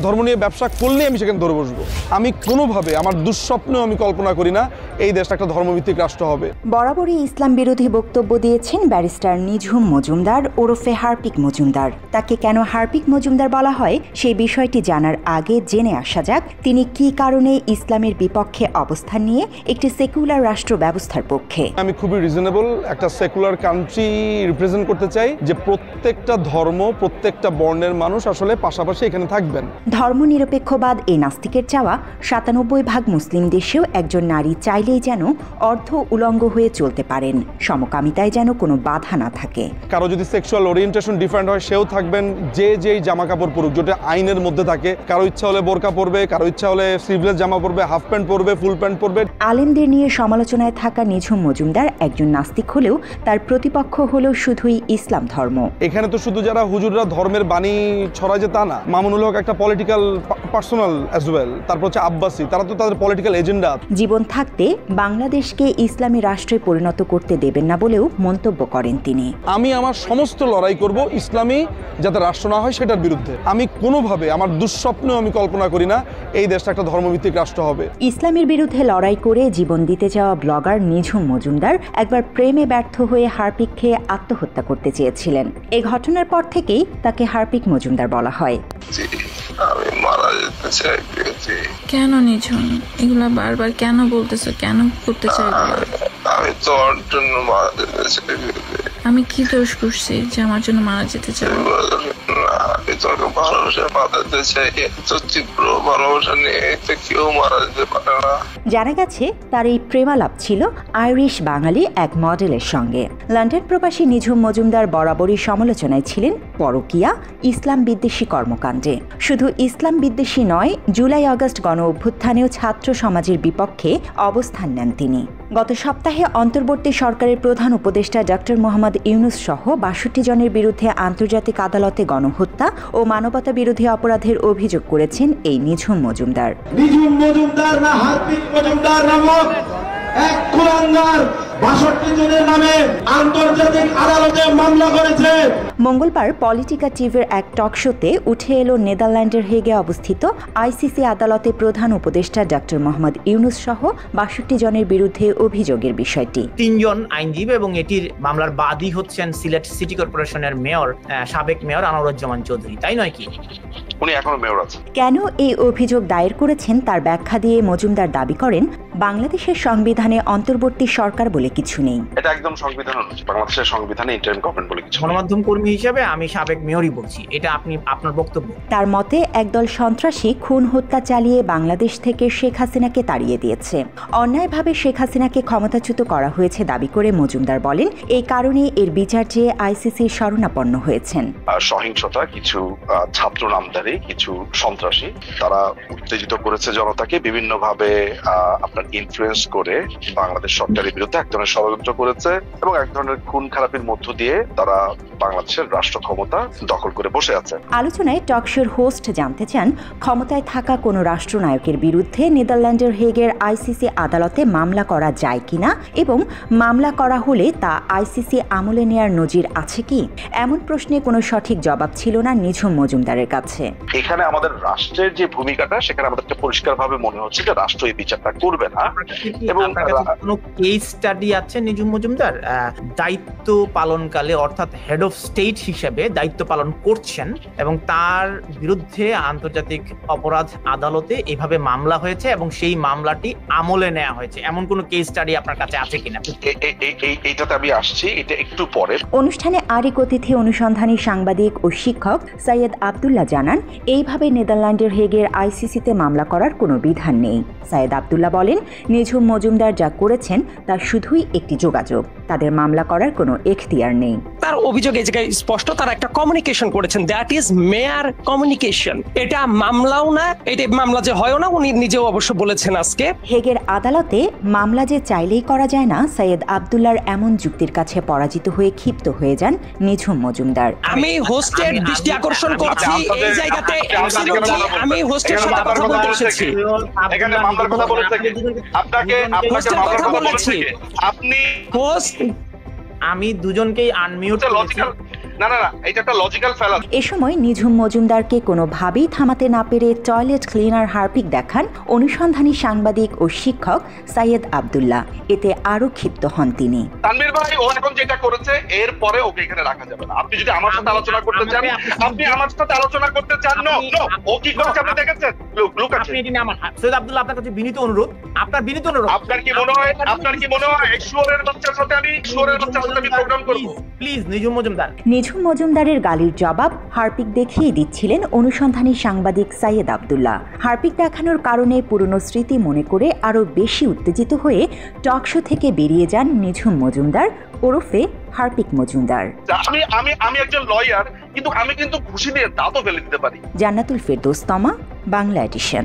ধর্ম নিয়ে ব্যবসা করলেই আমি সেখানে ধরে বসবো। আমি কোনোভাবে আমার দুঃস্বপ্নেও আমি কল্পনা করি না এই দেশটা একটা ধর্মভিত্তিক রাষ্ট্র হবে। বরাবরই ইসলাম বিরোধী বক্তব্য দিয়েছেন ব্যারিস্টার নিঝুম মজুমদার ওরফে হার্পিক মজুমদার। তাকে কেন হার্পিক মজুমদার বলা হয় সেই বিষয়টি জানার আগে জেনে আসা যাক তিনি কী কারণে ইসলামের বিপক্ষে অবস্থান নিয়ে একটি সেকুলার রাষ্ট্র ব্যবস্থার পক্ষে। আমি খুবই রিজনেবল একটা সেকুলার কান্ট্রি রিপ্রেজেন্ট করতে চাই, যে প্রত্যেকটা ধর্ম প্রত্যেকটা বর্ণের মানুষ আসলে পাশাপাশি এখানে থাকবেন। ধর্মনিরপেক্ষবাদ এই নাস্তিকের চাওয়া ৯৭% মুসলিম দেশেও একজন নারী চাইলেই যেন অর্ধ উলঙ্গ হয়ে চলতে পারেন, সমকামিতায় যেন কোনো বাধা না থাকে। কারো যদি সেক্সুয়াল ওরিয়েন্টেশন ডিফারেন্ট হয় সেও থাকবেন, যে যেই জামা কাপড় পরুক, যেটা আইনের মধ্যে থাকে। কারো ইচ্ছা হলে বোরকা পরবে, কারো ইচ্ছা হলে স্লিভলেস জামা পরবে, হাফ প্যান্ট পরবে, ফুল প্যান্ট পরবে। আলেমদের নিয়ে সমালোচনায় থাকা নিঝুম মজুমদার একজন নাস্তিক হলেও তার প্রতিপক্ষ হলো শুধুই ইসলাম ধর্ম। এখানে তো শুধু যারা হুজুররা ধর্মের বাণী ছড়ায় যে তা না, মামুনুল হক একটা পলিটিক্যাল পার্সোনাল অ্যাজ ওয়েল, তারপর হচ্ছে আব্বাসী, তারা তো তাদের পলিটিক্যাল এজেন্ডা। জীবন থাকতে বাংলাদেশকে ইসলামী রাষ্ট্রে পরিণত করতে দেবেন না বলেও মন্তব্য করেন তিনি। আমি আমার সমস্ত লড়াই করব ইসলামী যাতে রাষ্ট্র না হয় সেটার বিরুদ্ধে। আমি কোনোভাবে আমার দুঃস্বপ্নেও আমি কল্পনা করি না এই দেশটা একটা ধর্মভিত্তিক রাষ্ট্র হবে। ইসলামের বিরুদ্ধে লড়াই করে জীবন দিতে যাওয়া ব্লগার নিঝুম মজুমদার একবার প্রেমে ব্যর্থ হয়ে হার্পিক খেয়ে আত্মহত্যা করতে চেয়েছিলেন। এই ঘটনার পর থেকেই তাকে হার্পিক মজুমদার বলা হয়। আমি মারা যেতে চাই। কেন নিঝুম এগুলা বারবার কেন বলতেছো? কেন করতে চাই? আমি তোর জন্য মারা যেতে চাই। আমি কি দোষ করছি যে আমার জন্য মারা যেতে চাই? আমি তোকে ভালোবাসা বাঁধাতে চাই, তো তীব্র ভালোবাসা নিয়ে কেউ মারা যেতে পারে না। জানা গেছে তার এই প্রেমালাপ ছিল আইরিশ বাঙালি এক মডেলের সঙ্গে। লন্ডন প্রবাসী নিঝুম মজুমদার বরাবরই সমালোচনায় ছিলেন পরকীয়া, ইসলাম বিদ্বেষী কর্মকাণ্ডে। শুধু ইসলাম বিদ্বেষী নয়, জুলাই আগস্ট গণ অভ্যুত্থানেও ছাত্র সমাজের বিপক্ষে অবস্থান নেন তিনি। গত সপ্তাহে অন্তর্বর্তী সরকারের প্রধান উপদেষ্টা ডক্টর মোহাম্মদ ইউনূস সহ ৬২ জনের বিরুদ্ধে আন্তর্জাতিক আদালতে গণহত্যা ও মানবতা বিরোধী অপরাধের অভিযোগ করেছেন এই নিঝুম মজুমদার। নিঝুম মজুমদার না হার্পিক মজুমদার নামক এক কুলাঙ্গার ৬২ জনের নামে আন্তর্জাতিক আদালতে মামলা করেছে। মঙ্গলবার পলিটিকা টিভির এক টক শোতে উঠে এলো নেদারল্যান্ডের হেগে অবস্থিত আইসিসি আদালতে প্রধান উপদেষ্টা ডক্টর মোহাম্মদ ইউনূস সহ ৬২ জনের বিরুদ্ধে অভিযোগের বিষয়টি। ৩ জন আইনজীবী এবং এটির মামলার বাদী হচ্ছেন সিলেট সিটি কর্পোরেশনের মেয়র, সাবেক মেয়র আনোয়ারুজ্জামান চৌধুরী, তাই নয় কি? উনি এখনো মেয়র আছেন। কেন এই অভিযোগ দায়ের করেছেন তার ব্যাখ্যা দিয়ে মজুমদার দাবি করেন, বাংলাদেশের সংবিধানে অন্তর্বর্তী সরকার বলে কিছু নেই। এটা একদম সংবিধান অনুযায়ী, বাংলাদেশের সংবিধানে ইন্টারিম গভর্নমেন্ট বলে কিছু। গণমাধ্যম কর্মী হিসেবে আমি সাবেক মেয়রই বলছি, এটা আপনার বক্তব্য। তার মতে একদল সন্ত্রাসী খুন হত্যা চালিয়ে বাংলাদেশ থেকে শেখ হাসিনাকে তাড়িয়ে দিয়েছে। অন্যায়ভাবে শেখ হাসিনাকে ক্ষমতাচ্যুত করা হয়েছে দাবি করে মজুমদার বলেন, এই কারণে এর বিচার চেয়ে আইসিসির শরণাপন্ন হয়েছেন। সহিংসতা, কিছু ছাত্র নামধারী কিছু সন্ত্রাসী, তারা উত্তেজিত করেছে জনতাকে, বিভিন্নভাবে আপনার ইনফ্লুয়েন্স করে বাংলাদেশ সরকারের বিরুদ্ধে এক ধরনের ষড়যন্ত্র করেছে এবং এক ধরনের খুন খারাপির মধ্য দিয়ে তারা বাংলাদেশের রাষ্ট্র ক্ষমতা দখল করে বসে আছে। আলোচনায় টকশোর হোস্ট জানতে চান, ক্ষমতায় থাকা কোনো রাষ্ট্রনায়কের বিরুদ্ধে নেদারল্যান্ডের হেগের আইসিসি আদালতে মামলা করা যায় কিনা এবং মামলা করা হলে তা আইসিসি আমলে নেয়ার নজির আছে কি? এমন প্রশ্নে কোনো সঠিক জবাব ছিল না নিঝুম মজুমদারের কাছে। এখানে আমাদের রাষ্ট্রের যে ভূমিকাটা, সেখানে আমাদেরকে পরিষ্কারভাবে মনে হচ্ছে যে রাষ্ট্র এই বিচারটা করবে না। এবং কোনো কেস স্টাডি আছে নিঝুম মজুমদার দায়িত্ব পালনকালে, অর্থাৎ হেড অফ স্টেট হিসেবে দায়িত্ব পালন করছেন এবং তার বিরুদ্ধে আন্তর্জাতিক অপরাধ আদালতে এভাবে মামলা হয়েছে এবং সেই মামলাটি আমলে নেওয়া হয়েছে, এমন কোনো কেস স্টাডি আপনার কাছে আছে কিনা? এইটাতে আমি আসছি, এটা একটু পরে। অনুষ্ঠানে আরেক অতিথি অনুসন্ধানী সাংবাদিক ও শিক্ষক সৈয়দ আব্দুল্লাহ জানান, এইভাবে নেদারল্যান্ডের হেগের আইসিসিতে মামলা করার কোনো বিধান নেই। সৈয়দ আব্দুল্লাহ বলেন, নিঝুম মজুমদার যা করেছেন তা শুধুই একটি যোগাযোগ, তাদের মামলা করার কোনো এখতিয়ার নেই। তার অভিযোগ এই জায়গায় স্পষ্ট, তারা একটা কমিউনিকেশন করেছেন, দ্যাট ইজ মেয়ার কমিউনিকেশন। এটা মামলাও না, এটা মামলা যে হয় না, উনি নিজেও অবশ্য বলেছেন আজকে। হেগের আদালতে মামলা যে চাইলেই করা যায় না, সৈয়দ আব্দুল্লাহর এমন যুক্তির কাছে পরাজিত হয়ে ক্ষিপ্ত হয়ে যান নিঝুম মজুমদার। আমি হোস্টের দৃষ্টি আকর্ষণ করছি এই জায়গাতে, আমি হোস্টের সাথে কথা বলতে এসেছি। এখানে মামলার কথা বলেছে আপনাকে, হোস্টের কথা বলেছি। আপনি হোস্ট আমি দুজনকেই আনমিউট করেছি। না না না, এটা একটা লজিক্যাল ফেলা। এ সময় নিঝুম মজুমদারকে কোনোভাবেই থামাতে না পেরে টয়লেট ক্লিনার হার্পিক দেখান অনুসন্ধানী সাংবাদিক ও শিক্ষক সাইয়েদ আব্দুল্লাহ। এতে আরো ক্ষিপ্ত হন তিনি। তানভীর ভাই, ও এখন যেটা করেছে এর পরে ওকে এখানে রাখা যাবে না। আপনি যদি আমার সাথে আলোচনা করতে চান, আপনি আমার সাথে আলোচনা করতে চান। নো নো, ও কি করেছে আপনি দেখেছেন? লুক আছে। আপনি এটি না, আমার সৈয়দ আব্দুল্লাহ আপনার কাছে বিনীত অনুরোধ, আপনার বিনীত অনুরোধ। আপনার কি মনে হয় শুয়োরের বাচ্চার সাথে আমি প্রোগ্রাম করব? প্লিজ নিঝুম মজুমদার। নিঝুম মজুমদারের গালির জবাব হার্পিক দেখিয়ে দিচ্ছিলেন অনুসন্ধানী সাংবাদিক সাইয়েদ আব্দুল্লাহ। হার্পিক দেখানোর কারণে পুরনো স্মৃতি মনে করে আরো বেশি উত্তেজিত হয়ে টকশো থেকে বেরিয়ে যান নিঝুম মজুমদার ওরফে হার্পিক মজুমদার। আমি একজন লয়ার, কিন্তু আমি কিন্তু খুশি দিয়ে দাঁতও ফেলে দিতে পারি। জান্নাতুল ফেরদৌস তমা, বাংলা এডিশন।